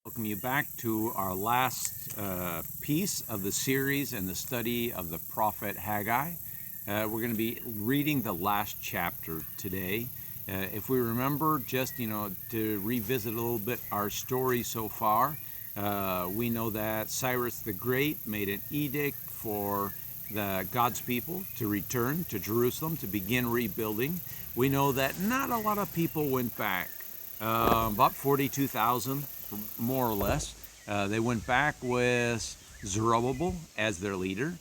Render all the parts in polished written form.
Welcome you back to our last piece of the series and the study of the prophet Haggai. We're going to be reading the last chapter today. If we remember, just to revisit a little bit our story so far, we know that Cyrus the Great made an edict for God's people to return to Jerusalem to begin rebuilding. We know that not a lot of people went back. About 42,000, more or less. They went back with Zerubbabel as their leader.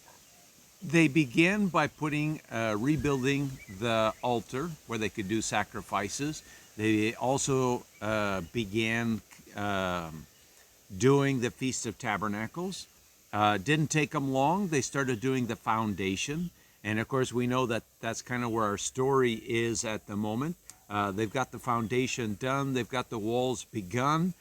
They began by rebuilding the altar where they could do sacrifices. They also began doing the Feast of Tabernacles. Didn't take them long. They started doing the foundation. And of course, we know that that's kind of where our story is at the moment. They've got the foundation done. They've got the walls begun.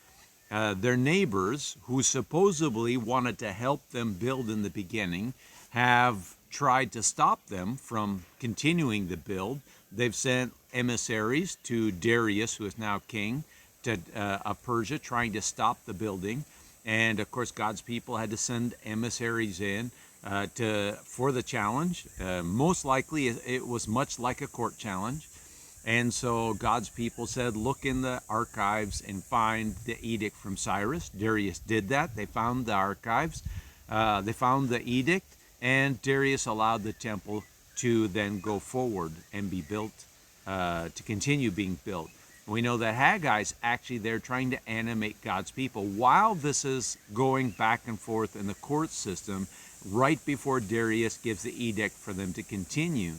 Their neighbors, who supposedly wanted to help them build in the beginning, have tried to stop them from continuing the build. They've sent emissaries to Darius, who is now king of Persia, trying to stop the building. And of course, God's people had to send emissaries in for the challenge. Most likely, it was much like a court challenge. And so God's people said, look in the archives and find the edict from Cyrus. Darius did that. They found the archives. They found the edict, and Darius allowed the temple to then go forward and be built, to continue being built. We know that Haggai's actually there trying to animate God's people while this is going back and forth in the court system, right before Darius gives the edict for them to continue.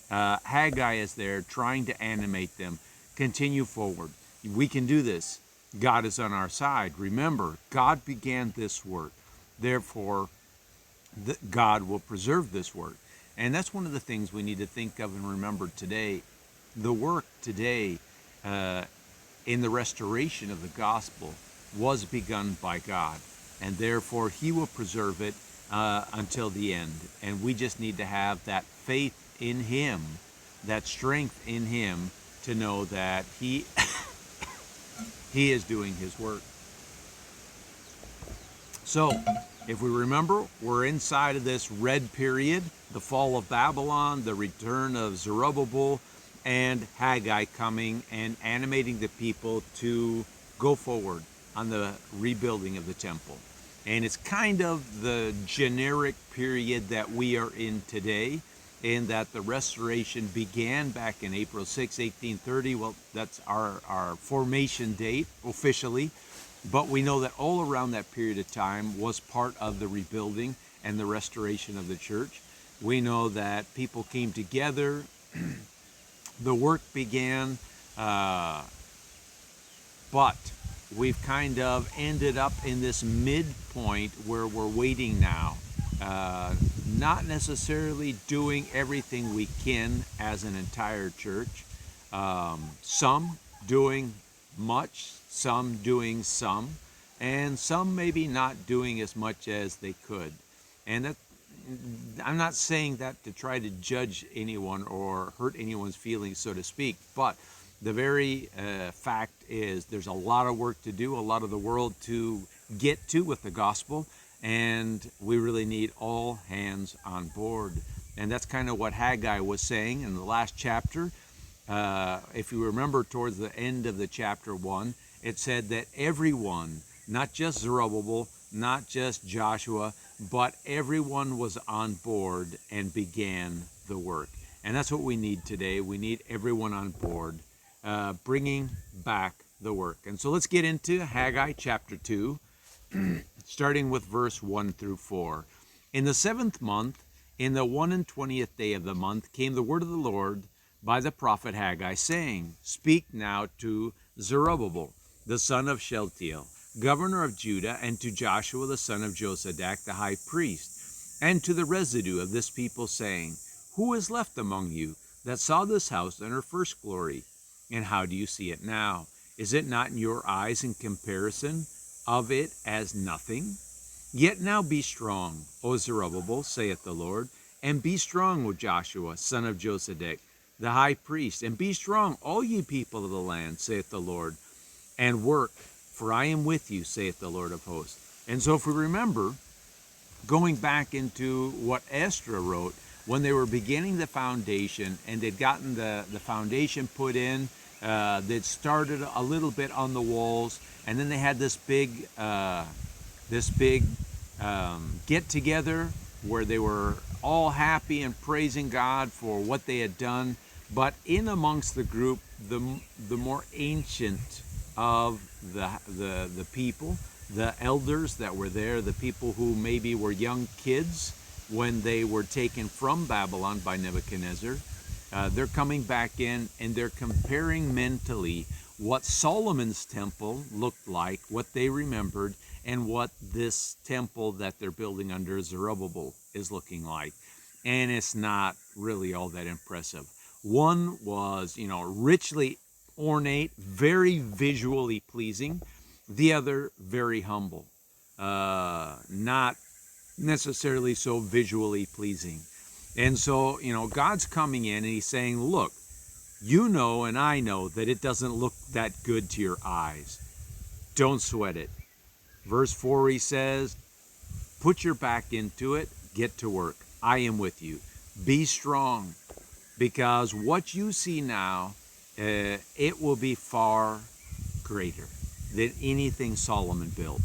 Haggai is there trying to animate them. Continue forward. We can do this. God is on our side. Remember, God began this work. Therefore, God will preserve this work. And that's one of the things we need to think of and remember today. The work today in the restoration of the gospel was begun by God. And therefore, He will preserve it until the end. And we just need to have that faith in Him, that strength in Him, to know that He is doing His work. So, if we remember, we're inside of this red period, the fall of Babylon, the return of Zerubbabel, and Haggai coming and animating the people to go forward on the rebuilding of the temple. And it's kind of the generic period that we are in today, in that the restoration began back in April 6, 1830. Well, that's our formation date officially, but we know that all around that period of time was part of the rebuilding and the restoration of the church. We know that people came together, the work began, but we've kind of ended up in this midpoint where we're waiting now. Not necessarily doing everything we can as an entire church. Some doing much, some doing some, and some maybe not doing as much as they could. And that, I'm not saying that to try to judge anyone or hurt anyone's feelings, so to speak, but the very fact is there's a lot of work to do, a lot of the world to get to with the gospel, and we really need all hands on board. And that's kind of what Haggai was saying in the last chapter. If you remember towards the end of the chapter 1, it said that everyone, not just Zerubbabel, not just Joshua, but everyone was on board and began the work. And that's what we need today. We need everyone on board, bringing back the work. And so let's get into Haggai chapter 2, starting with verse 1 through 4. In the 7th month, in the 21st day of the month, came the word of the Lord by the prophet Haggai, saying, Speak now to Zerubbabel, the son of Shealtiel, governor of Judah, and to Joshua, the son of Josadak, the high priest, and to the residue of this people, saying, Who is left among you that saw this house in her first glory? And how do you see it now? Is it not in your eyes in comparison of it as nothing? Yet now be strong, O Zerubbabel, saith the Lord, and be strong, O Joshua, son of Josadak, the high priest, and be strong, all ye people of the land, saith the Lord, and work, for I am with you, saith the Lord of hosts. And so if we remember, going back into what Esther wrote, when they were beginning the foundation and they'd gotten the foundation put in, they'd started a little bit on the walls, and then they had this big get together where they were all happy and praising God for what they had done. But in amongst the group, the more ancient of the people, the elders that were there, the people who maybe were young kids when they were taken from Babylon by Nebuchadnezzar, they're coming back in and they're comparing mentally what Solomon's temple looked like, what they remembered, and what this temple that they're building under Zerubbabel is looking like. And it's not really all that impressive. One was, richly ornate, very visually pleasing. The other, very humble, not necessarily so visually pleasing. And so, God's coming in and he's saying, look, you know and I know that it doesn't look that good to your eyes. Don't sweat it. Verse 4, he says, put your back into it, get to work. I am with you. Be strong, because what you see now, it will be far greater than anything Solomon built.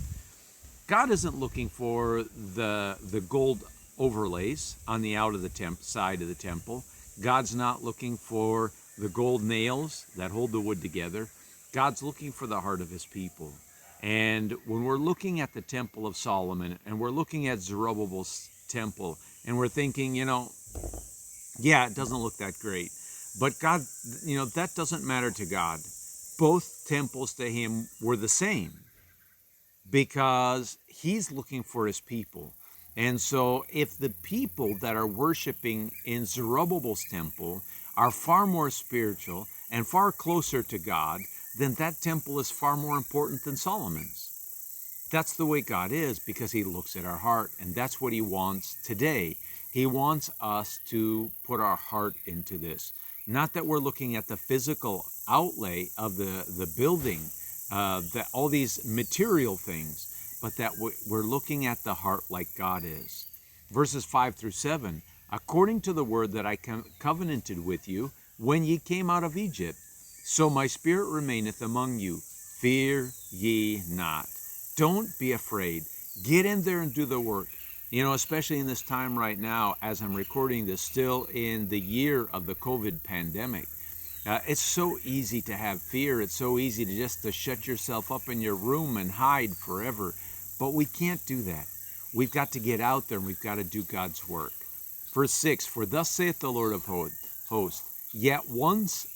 God isn't looking for the gold overlays on the out of the side of the temple. God's not looking for the gold nails that hold the wood together. God's looking for the heart of his people. And when we're looking at the temple of Solomon and we're looking at Zerubbabel's temple and we're thinking, yeah, it doesn't look that great. But God, that doesn't matter to God. Both temples to him were the same because he's looking for his people. And so if the people that are worshiping in Zerubbabel's temple are far more spiritual and far closer to God, then that temple is far more important than Solomon's. That's the way God is, because he looks at our heart, and that's what he wants today. He wants us to put our heart into this. Not that we're looking at the physical outlay of the building, all these material things, but that we're looking at the heart like God is. Verses 5 through 7, according to the word that I covenanted with you when ye came out of Egypt, so my spirit remaineth among you. Fear ye not. Don't be afraid. Get in there and do the work. Especially in this time right now, as I'm recording this, still in the year of the COVID pandemic. It's so easy to have fear. It's so easy to shut yourself up in your room and hide forever. But we can't do that. We've got to get out there and we've got to do God's work. Verse 6, for thus saith the Lord of hosts, yet once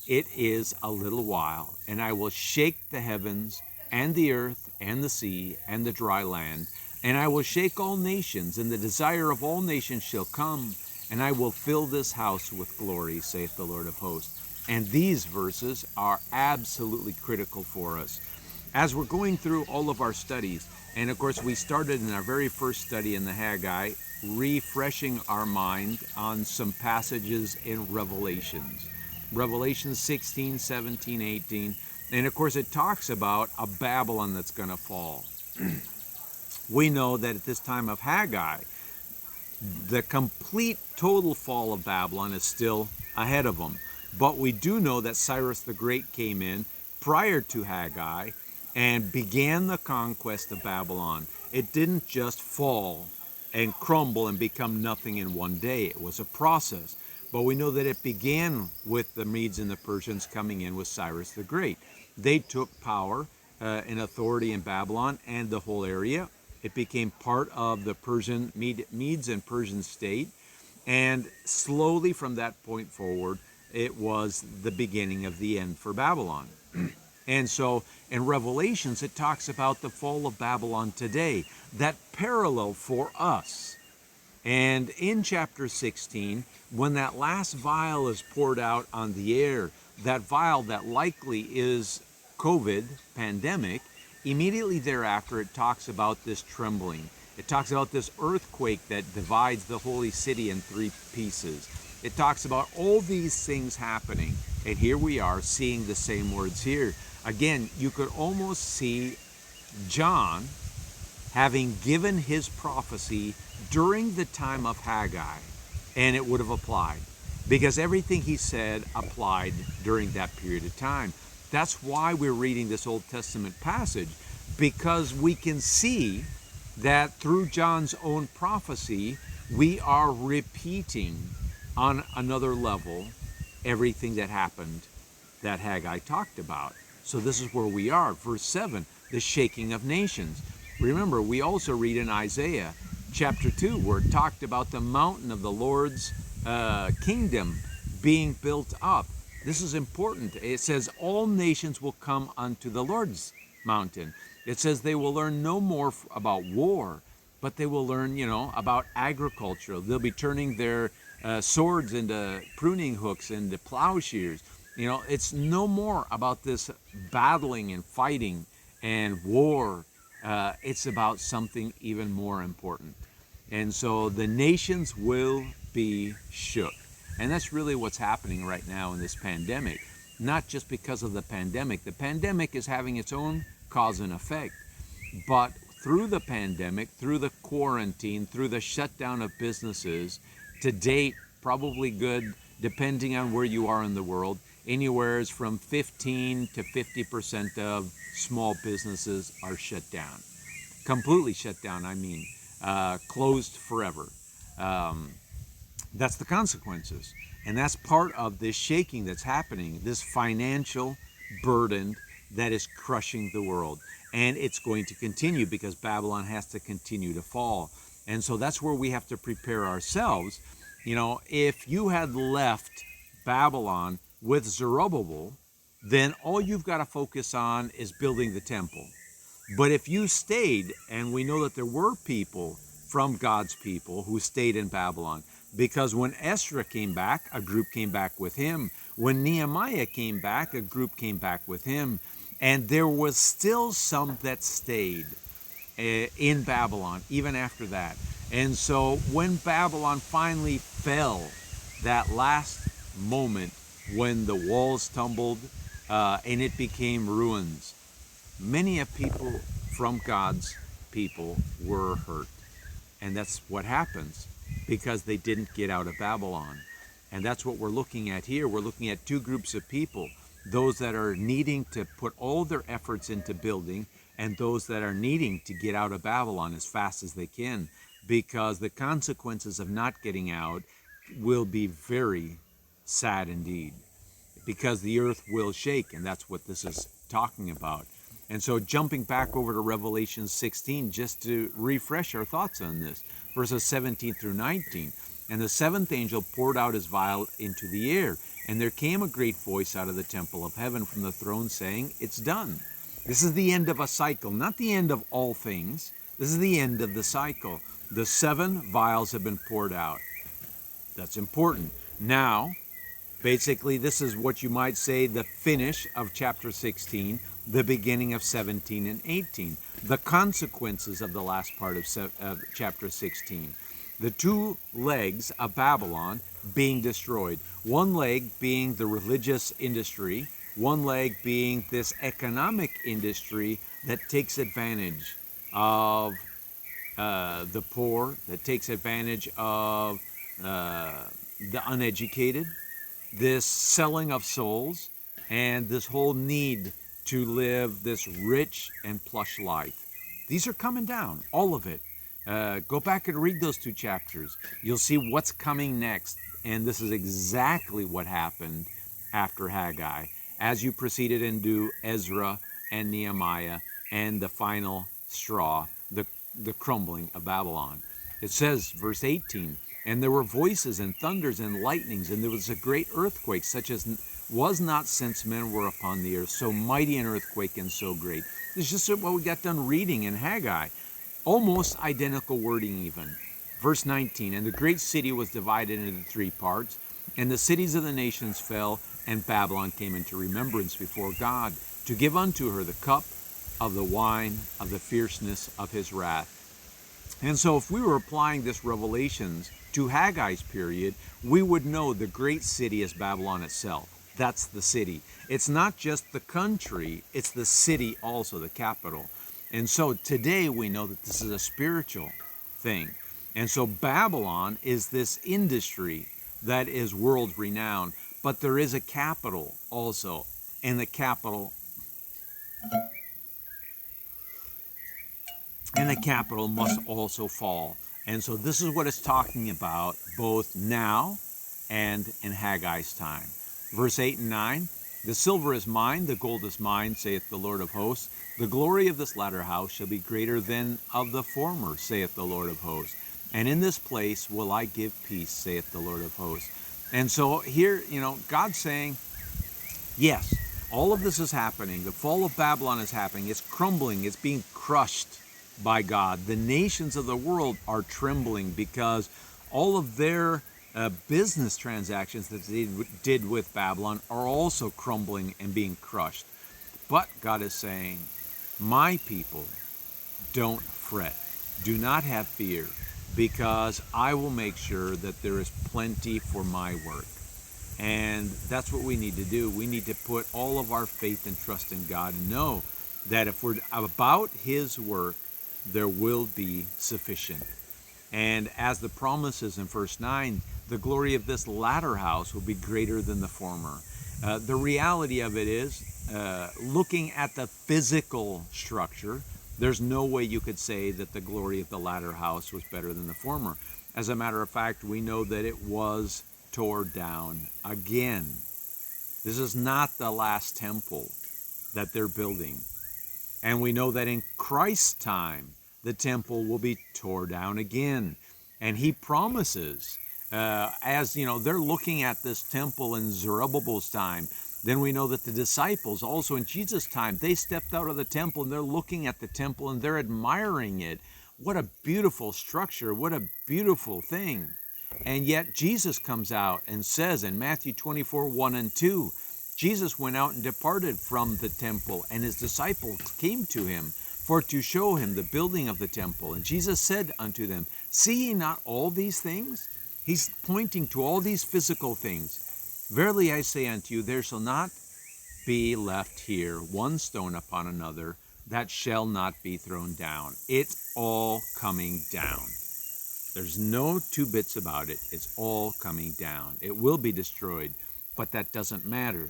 it is a little while, and I will shake the heavens and the earth and the sea and the dry land, and I will shake all nations, and the desire of all nations shall come, and I will fill this house with glory, saith the Lord of hosts. And these verses are absolutely critical for us. As we're going through all of our studies, and of course we started in our very first study in the Haggai, refreshing our mind on some passages in Revelations. Revelation 16, 17, 18. And of course it talks about a Babylon that's going to fall. We know that at this time of Haggai, the complete total fall of Babylon is still ahead of them. But we do know that Cyrus the Great came in prior to Haggai and began the conquest of Babylon. It didn't just fall and crumble and become nothing in one day. It was a process. But we know that it began with the Medes and the Persians coming in with Cyrus the Great. They took power and authority in Babylon and the whole area. It became part of the Medes and Persian state. And slowly from that point forward, it was the beginning of the end for Babylon. And so in Revelations, it talks about the fall of Babylon today, that parallel for us. And in chapter 16, when that last vial is poured out on the air, that vial that likely is COVID pandemic, immediately thereafter it talks about this trembling. It talks about this earthquake that divides the holy city in three pieces. It talks about all these things happening. And here we are seeing the same words here. Again, you could almost see John having given his prophecy during the time of Haggai, and it would have applied because everything he said applied during that period of time. That's why we're reading this Old Testament passage, because we can see that through John's own prophecy, we are repeating on another level everything that happened that Haggai talked about. So this is where we are. Verse 7, the shaking of nations. Remember, we also read in Isaiah chapter 2 where it talked about the mountain of the Lord's kingdom being built up. This is important. It says all nations will come unto the Lord's mountain. It says they will learn no more about war, but they will learn, about agriculture. They'll be turning their swords into pruning hooks, into plowshares. It's no more about this battling and fighting and war. It's about something even more important. And so the nations will be shook. And that's really what's happening right now in this pandemic. Not just because of the pandemic. The pandemic is having its own cause and effect. But through the pandemic, through the quarantine, through the shutdown of businesses, to date, probably good, depending on where you are in the world, anywhere from 15 to 50% of small businesses are shut down. Completely shut down, closed forever. That's the consequences. And that's part of this shaking that's happening, this financial burden that is crushing the world. And it's going to continue because Babylon has to continue to fall. And so that's where we have to prepare ourselves. If you had left Babylon with Zerubbabel, then all you've got to focus on is building the temple. But if you stayed, and we know that there were people from God's people who stayed in Babylon, because when Ezra came back, a group came back with him. When Nehemiah came back, a group came back with him. And there was still some that stayed in Babylon, even after that. And so when Babylon finally fell, that last moment when the walls tumbled and it became ruins, many of people from God's people were hurt. And that's what happens because they didn't get out of Babylon. And that's what we're looking at here. We're looking at two groups of people, those that are needing to put all their efforts into building and those that are needing to get out of Babylon as fast as they can, because the consequences of not getting out will be very sad indeed, because the earth will shake, and that's what this is talking about. And so jumping back over to Revelation 16, just to refresh our thoughts on this, verses 17 through 19. And the seventh angel poured out his vial into the air, and there came a great voice out of the temple of heaven from the throne saying, "It's done." This is the end of a cycle, not the end of all things. This is the end of the cycle. The 7 vials have been poured out. That's important. Now, basically, this is what you might say the finish of chapter 16, the beginning of 17 and 18, the consequences of the last part of chapter 16. The 2 legs of Babylon being destroyed. One leg being the religious industry, one leg being this economic industry that takes advantage of the poor, that takes advantage of the uneducated, this selling of souls, and this whole need to live this rich and plush life. These are coming down, all of it. Go back and read those 2 chapters. You'll see what's coming next. And this is exactly what happened after Haggai, as you proceeded into Ezra and Nehemiah and the final straw, the crumbling of Babylon. It says, verse 18, "And there were voices and thunders and lightnings, and there was a great earthquake, such as was not since men were upon the earth, so mighty an earthquake and so great." This is just what we got done reading in Haggai. Almost identical wording even. Verse 19, "And the great city was divided into 3 parts, and the cities of the nations fell, and Babylon came into remembrance before God, to give unto her the cup of the wine of the fierceness of his wrath." And so if we were applying this Revelations to Haggai's period, we would know the great city is Babylon itself. That's the city. It's not just the country, it's the city also, the capital. And so today we know that this is a spiritual thing. And so Babylon is this industry that is world renowned, but there is a capital also, and the capital must also fall. And so this is what it's talking about both now and in Haggai's time. Verse 8 and 9, the silver is mine, the gold is mine, saith the Lord of hosts. The glory of this latter house shall be greater than of the former, saith the Lord of hosts. And in this place will I give peace, saith the Lord of hosts. And so here, God's saying, yes, all of this is happening. The fall of Babylon is happening. It's crumbling. It's being crushed by God. The nations of the world are trembling because all of their business transactions that they did with Babylon are also crumbling and being crushed. But God is saying, my people, don't fret. Do not have fear, because I will make sure that there is plenty for my work. And that's what we need to do. We need to put all of our faith and trust in God and know that if we're about His work, there will be sufficient. And as the promise is in verse 9, the glory of this latter house will be greater than the former. The reality of it is, looking at the physical structure, there's no way you could say that the glory of the latter house was better than the former. As a matter of fact, we know that it was tore down again. This is not the last temple that they're building. And we know that in Christ's time, the temple will be tore down again. And He promises, as they're looking at this temple in Zerubbabel's time, then we know that the disciples also in Jesus' time, they stepped out of the temple and they're looking at the temple and they're admiring it. What a beautiful structure. What a beautiful thing. And yet Jesus comes out and says in Matthew 24, 1 and 2, Jesus went out and departed from the temple, and His disciples came to Him for to show Him the building of the temple. And Jesus said unto them, see ye not all these things? He's pointing to all these physical things. Verily I say unto you, there shall not be left here one stone upon another that shall not be thrown down. It's all coming down. There's no two bits about it. It's all coming down. It will be destroyed, but that doesn't matter.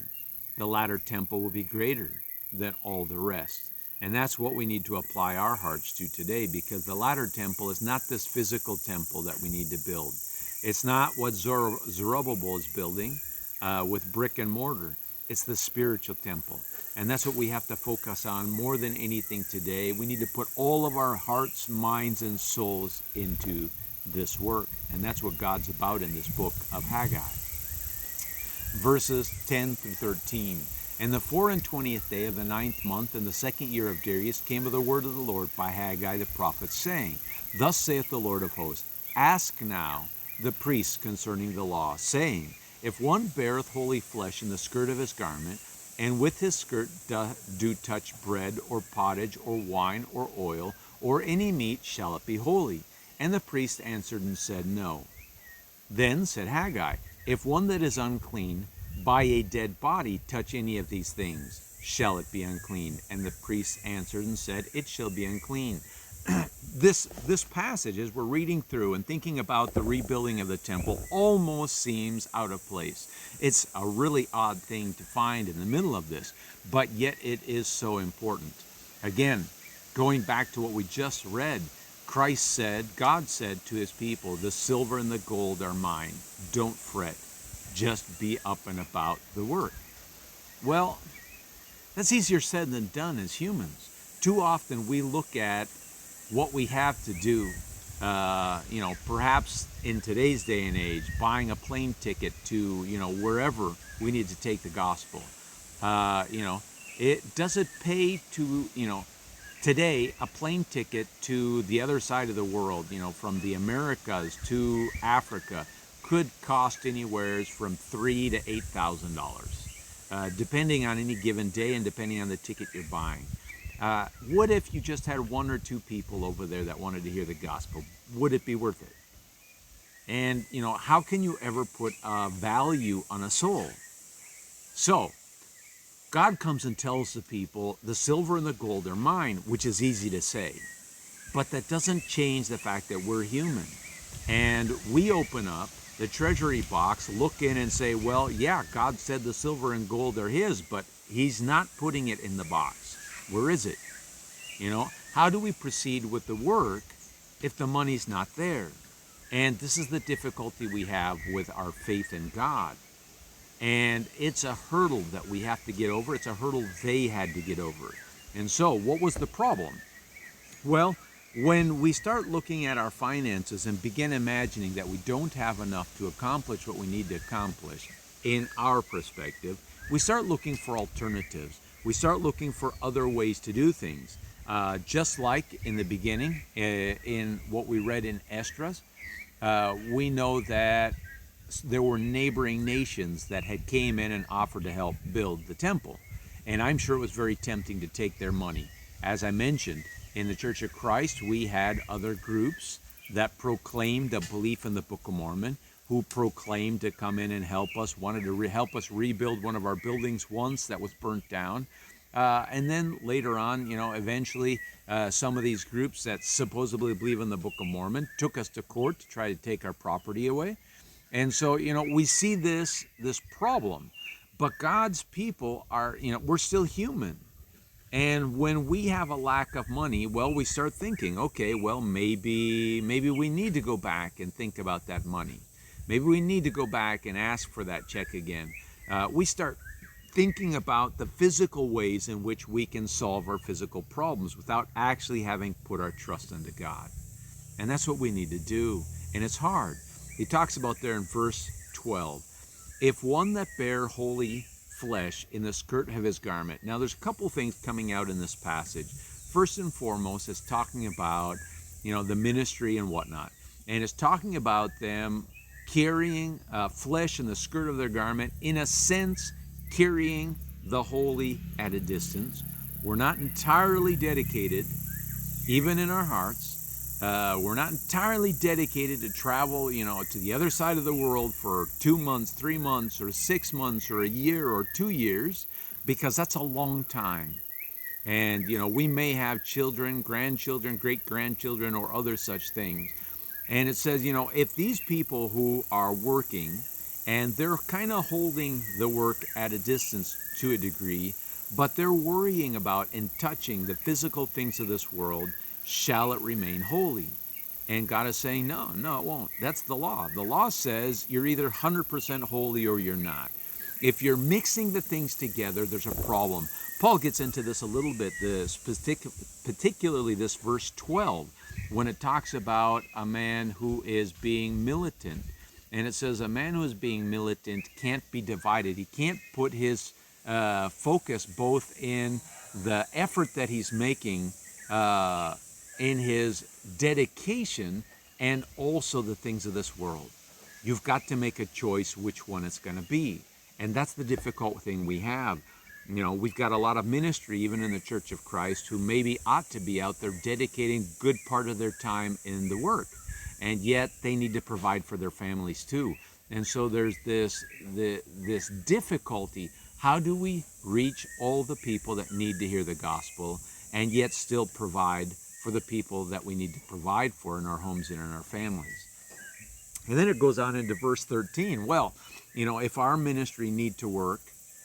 The latter temple will be greater than all the rest. And that's what we need to apply our hearts to today, because the latter temple is not this physical temple that we need to build. It's not what Zerubbabel is building with brick and mortar. It's the spiritual temple. And that's what we have to focus on more than anything today. We need to put all of our hearts, minds, and souls into this work. And that's what God's about in this book of Haggai. Verses 10 through 13. And the 24th day of the 9th month, in the 2nd year of Darius, came the word of the Lord by Haggai the prophet, saying, thus saith the Lord of hosts, ask now the priests concerning the law, saying, if one beareth holy flesh in the skirt of his garment, and with his skirt do touch bread, or pottage, or wine, or oil, or any meat, shall it be holy? And the priest answered and said, no. Then said Haggai, if one that is unclean by a dead body touch any of these things, shall it be unclean? And the priest answered and said, it shall be unclean. This passage, as we're reading through and thinking about the rebuilding of the temple, almost seems out of place. It's a really odd thing to find in the middle of this, but yet it is so important. Again, going back to what we just read, God said to His people, the silver and the gold are mine. Don't fret. Just be up and about the work. Well, that's easier said than done as humans. Too often we look at what we have to do, perhaps in today's day and age, buying a plane ticket to, wherever we need to take the gospel. Does it pay to, today, a plane ticket to the other side of the world, from the Americas to Africa, could cost anywhere from $3,000 to $8,000, depending on any given day and depending on the ticket you're buying. What if you just had one or two people over there that wanted to hear the gospel? Would it be worth it? And, how can you ever put a value on a soul? So God comes and tells the people, the silver and the gold are mine, which is easy to say. But that doesn't change the fact that we're human. And we open up the treasury box, look in and say, well, yeah, God said the silver and gold are his, but he's not putting it in the box. Where is it? You know, how do we proceed with the work if the money's not there? And this is the difficulty we have with our faith in God. And it's a hurdle that we have to get over. It's a hurdle they had to get over. And so what was the problem? Well, when we start looking at our finances and begin imagining that we don't have enough to accomplish what we need to accomplish in our perspective, we start looking for alternatives. We start looking for other ways to do things. Just like in the beginning, in what we read in Esdras, we know that there were neighboring nations that had came in and offered to help build the temple. And I'm sure it was very tempting to take their money. As I mentioned, in the Church of Christ, we had other groups that proclaimed a belief in the Book of Mormon, who proclaimed to come in and help us, wanted to help us rebuild one of our buildings once that was burnt down. And then later on, eventually some of these groups that supposedly believe in the Book of Mormon took us to court to try to take our property away. And so, we see this problem, but God's people are, we're still human. And when we have a lack of money, well, we start thinking, okay, well, maybe we need to go back and think about that money. Maybe we need to go back and ask for that check again. We start thinking about the physical ways in which we can solve our physical problems without actually having put our trust into God. And that's what we need to do. And it's hard. He talks about there in verse 12, if one that bear holy flesh in the skirt of his garment. Now there's a couple things coming out in this passage. First and foremost, it's talking about, the ministry and whatnot. And it's talking about them carrying flesh in the skirt of their garment, in a sense, carrying the holy at a distance. We're not entirely dedicated, even in our hearts. We're not entirely dedicated to travel, to the other side of the world for 2 months, 3 months, or 6 months, or a year, or 2 years, because that's a long time. And, we may have children, grandchildren, great-grandchildren, or other such things. And it says, if these people who are working, and they're kind of holding the work at a distance to a degree, but they're worrying about and touching the physical things of this world, shall it remain holy? And God is saying, no, it won't. That's the law. The law says you're either 100% holy or you're not. If you're mixing the things together, there's a problem. Paul gets into this a little bit, particularly this verse 12, when it talks about a man who is being militant. And it says a man who is being militant can't be divided. He can't put his focus both in the effort that he's making in his dedication and also the things of this world. You've got to make a choice which one it's going to be. And that's the difficult thing we have. We've got a lot of ministry, even in the Church of Christ, who maybe ought to be out there dedicating good part of their time in the work. And yet they need to provide for their families too. And so there's this difficulty. How do we reach all the people that need to hear the gospel and yet still provide for the people that we need to provide for in our homes and in our families? And then it goes on into verse 13. Well, if our ministry need to work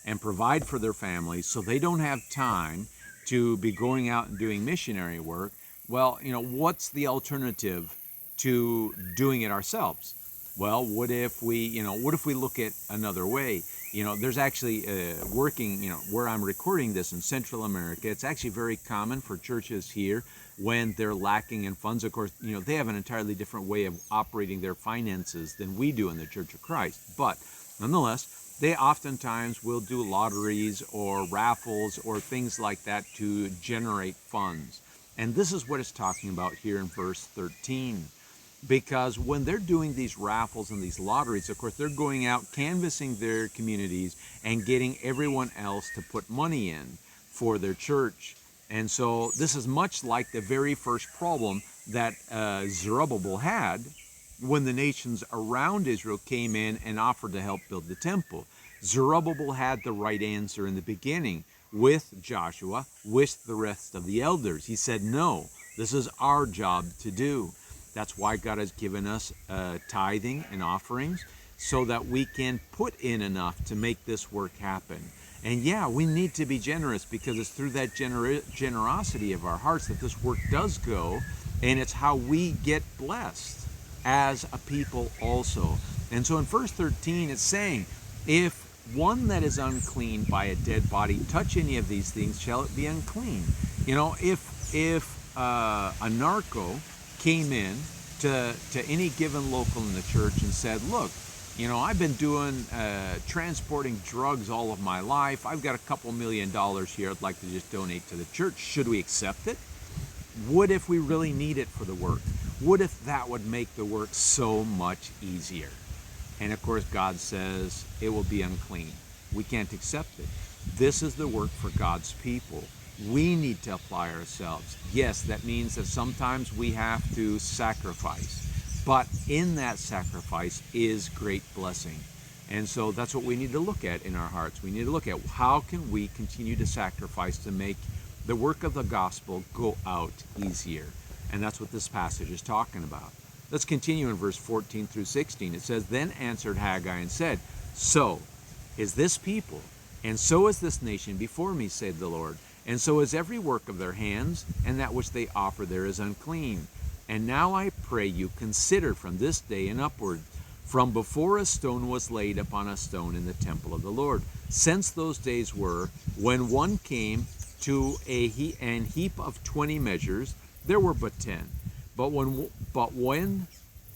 and provide for their families so they don't have time to be going out and doing missionary work, well, what's the alternative to doing it ourselves? Well, what if we look at another way? There's actually working, where I'm recording this in Central America, it's actually very common for churches here when they're lacking in funds. Of course, they have an entirely different way of operating their finances than we do in the Church of Christ. But nonetheless, they oftentimes will do lotteries or raffles or things like that to generate funds. And this is what it's talking about here in verse 13. Because when they're doing these raffles and these lotteries, of course, they're going out canvassing their communities and getting everyone else to put money in for their church. And so this is much like the very first problem that Zerubbabel had when the nations around Israel came in and offered to help build the temple. Zerubbabel had the right answer in the beginning with Joshua, with the rest of the elders. He said, no, this is our job to do. That's why God has given us tithing and offerings, so that we can put in enough to make this work happen. And yeah, we need to be generous, because it's through that generosity of our hearts that this work does go, and it's how we get blessed as a people also. And so in verse 13, it's saying, if one that is unclean by a dead body touch any of these things, shall it be unclean. You know, if a narco came in to any given local in the church and said, look, you know, I've been doing transporting drugs all of my life. I've got a couple $1 million here. I'd like to just donate to the church. Should we accept it? What if we really need it for the work? What if that would make the work so much easier? And of course, God says it will be unclean. We can't accept it. This is the work for God's people. We need to apply ourselves. Yes, that means that sometimes we have to sacrifice. But in that sacrifice is great blessing. And so that's what we need to look at in our hearts. We need to look at how can we continue to sacrifice to make the work of the gospel go out easier. And that's what this passage is talking about. Let's continue in verse 14 through 16. It says, then answered Haggai and said, so is this people, and so is this nation before me, saith the Lord. And so is every work of their hands, and that which they offer there is unclean. And now I pray you, consider from this day and upward, from before a stone was laid upon a stone in the temple of the Lord, since those days were, when one came to an heap of 20 measures, there were but 10. But when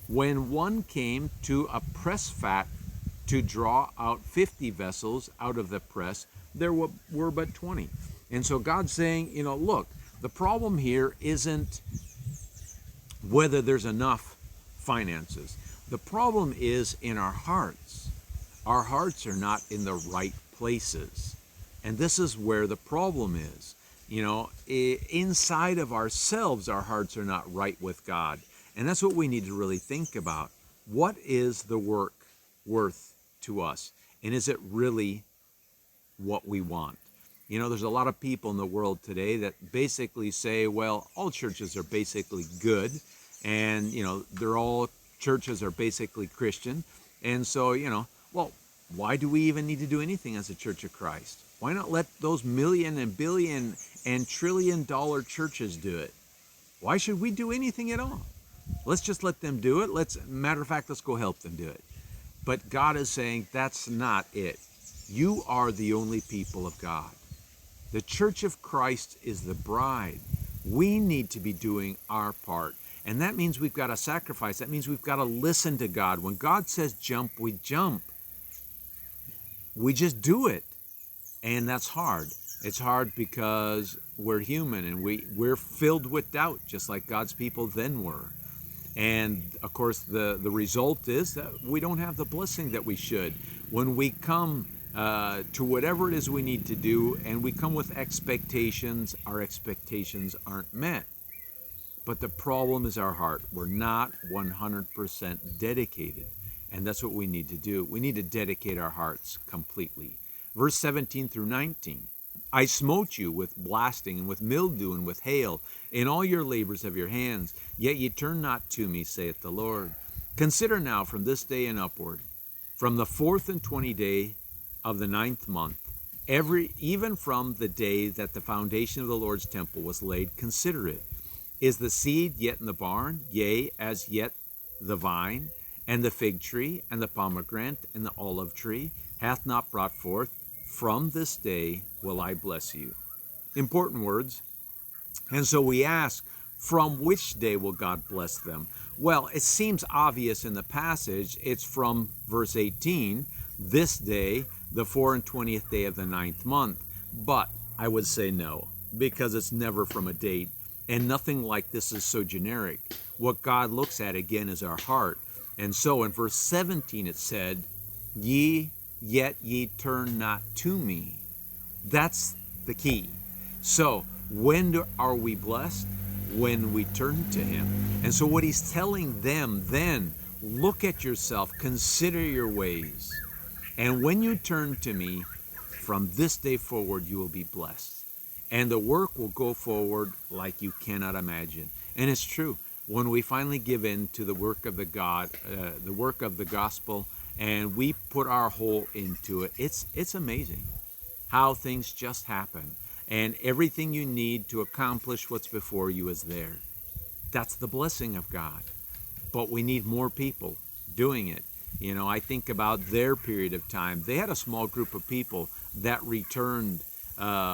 one came to a press fat to draw out 50 vessels out of the press, there were but 20. And so God's saying, you know, look, the problem here isn't whether there's enough finances. The problem is in our hearts. Our hearts are not in the right places. And this is where the problem is. You know, inside of ourselves, our hearts are not right with God. And that's what we need to really think about. What is the work worth to us? And is it really what we want? You know, there's a lot of people in the world today that basically say, well, all churches are basically good. And, you know, churches are basically Christian. And so, you know, well, why do we even need to do anything as a Church of Christ? Why not let those million and billion and trillion-dollar churches do it? Why should we do anything at all? Let's just let them do it. Matter of fact, let's go help them do it. But God is saying that's not it. You are the only people of God. The Church of Christ is the bride. We need to be doing our part. And that means we've got to sacrifice. That means we've got to listen to God. When God says jump, we jump. We just do it. And that's hard. It's hard because we're human and we're filled with doubt, just like God's people then were. And of course, the result is that we don't have the blessing that we should. When we come to whatever it is we need to do and we come with expectations, our expectations aren't met. But the problem is our heart. We're not 100% dedicated. And that's what we need to do. We need to dedicate our hearts completely. Verse 17 through 19. I smote you with blasting and with mildew and with hail in all your labors of your hands. Yet ye turn not to me, saith the Lord. Consider now from this day and upward, from the 4th and 20th day of the 9th month, even from the day that the foundation of the Lord's temple was laid, consider it. Is the seed yet in the barn? Yea, as yet the vine, and the fig tree, and the pomegranate, and the olive tree hath not brought forth? From this day will I bless you. Important words. And so we ask, from which day will God bless them? Well, it seems obvious in the passage. It's from verse 18, this day, the 4th and 20th day of the 9th month. But I would say no, because it's never from a date. And nothing like this is so generic. What God looks at again is our heart. And so in verse 17 it said, yet ye turn not to me. That's the key. So when are we blessed? When we turn to him. And so what he's telling them then, look at yourself, consider your ways. And when you turn to me, from this day forward, you will be blessed. And the work will go forward like you cannot imagine. And it's true. When we finally give in to the work of the work of the gospel, and we put our whole into it, it's amazing how things just happen. And everything you need to accomplish what's before you is there. That's the blessing of God. But we need more people doing it. You know, I think about their period of time. They had a small group of people that returned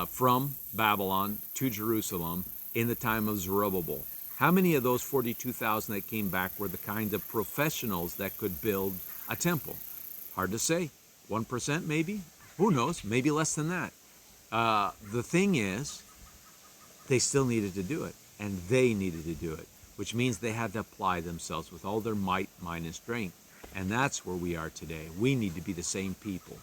from Babylon to Jerusalem in the time of Zerubbabel. How many of those 42,000 that came back were the kind of professionals that could build a temple? Hard to say. 1% maybe? Who knows? Maybe less than that. The thing is, they still needed to do it, and they needed to do it, which means they had to apply themselves with all their might, mind, and strength. And that's where we are today. We need to be the same people.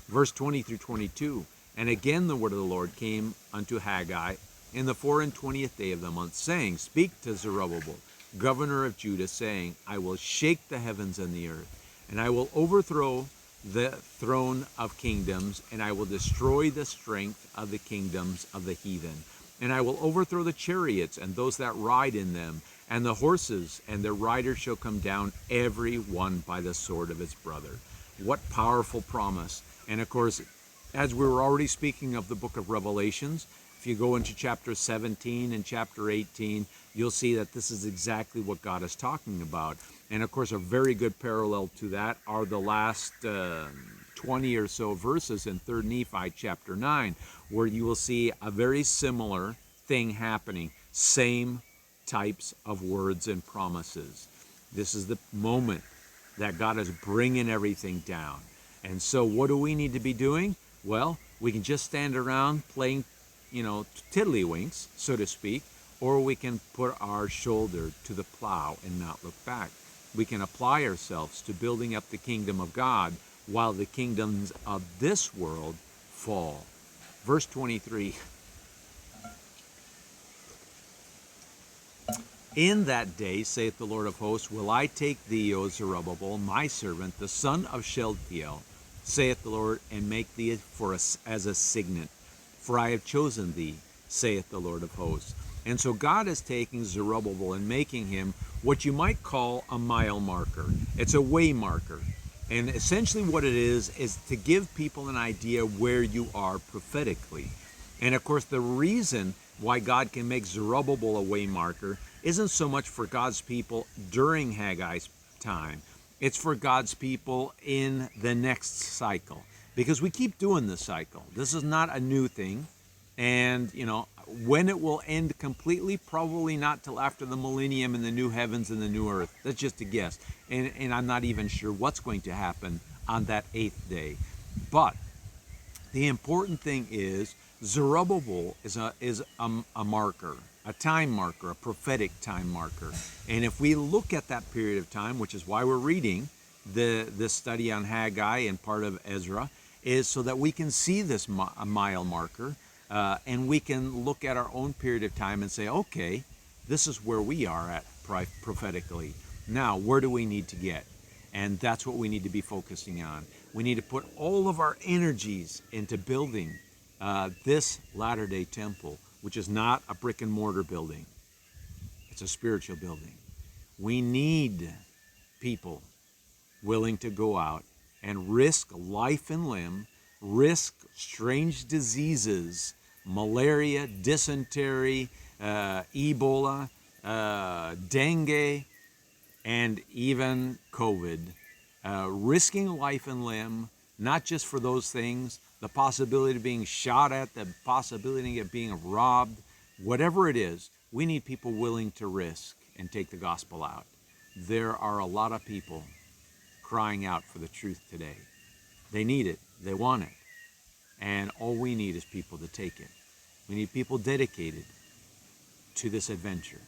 Verse 20 through 22, and again the word of the Lord came unto Haggai in the 24th day of the month, saying, Speak to Zerubbabel, governor of Judah, saying, I will shake the heavens and the earth, and I will overthrow the throne of kingdoms, and I will destroy the strength of the kingdoms of the heathen. And I will overthrow the chariots and those that ride in them, and the horses and their riders shall come down, every one by the sword of his brother. What powerful promise. And of course, as we were already speaking of the book of Revelations, if you go into chapter 17 and chapter 18, you'll see that this is exactly what God is talking about. And of course, a very good parallel to that are the last 20 or so verses in 3rd Nephi chapter 9, where you will see a very similar thing happening. Same types of words and promises. This is the moment that God is bringing everything down. And so what do we need to be doing? Well, we can just stand around playing, tiddlywinks, so to speak, or we can put our shoulder to the plow and not look back. We can apply ourselves to building up the kingdom of God while the kingdoms of this world fall. Verse 23, In that day, saith the Lord of hosts, will I take thee, O Zerubbabel, my servant, the son of Shealtiel, saith the Lord, and make thee for us as a signet. For I have chosen thee, saith the Lord of hosts. And so God is taking Zerubbabel and making him what you might call a mile marker. It's a way marker. And essentially what it is to give people an idea where you are prophetically. And of course, the reason why God can make Zerubbabel a way marker isn't so much for God's people during Haggai's time. It's for God's people in the next cycle. Because we keep doing this cycle. This is not a new thing. And, when it will end completely, probably not till after the millennium and the new heavens and the new earth. That's just a guess. And I'm not even sure what's going to happen on that 8th day. But the important thing is Zerubbabel is a marker, a time marker, a prophetic time marker. And if we look at that period of time, which is why we're reading this study on Haggai and part of Ezra, is so that we can see this mile marker, and we can look at our own period of time and say, okay, this is where we are at prophetically. Now, where do we need to get? And that's what we need to be focusing on. We need to put all of our energies into building this latter-day temple, which is not a brick and mortar building. It's a spiritual building. We need people willing to go out and risk life and limb, risk strange diseases, malaria, dysentery, Ebola, dengue, and even COVID, risking life and limb, not just for those things, the possibility of being shot at, the possibility of being robbed, whatever it is, we need people willing to risk and take the gospel out. There are a lot of people crying out for the truth today. They need it. They want it. And all we need is people to take it. We need people dedicated to this adventure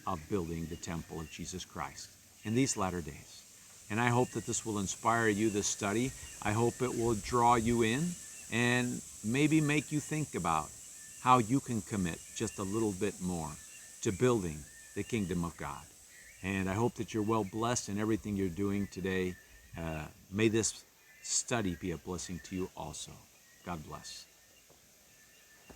of building the temple of Jesus Christ in these latter days. And I hope that this will inspire you, this study. I hope it will draw you in and maybe make you think about how you can commit just a little bit more to building the kingdom of God. And I hope that you're well blessed in everything you're doing today. May this study be a blessing to you also. God bless.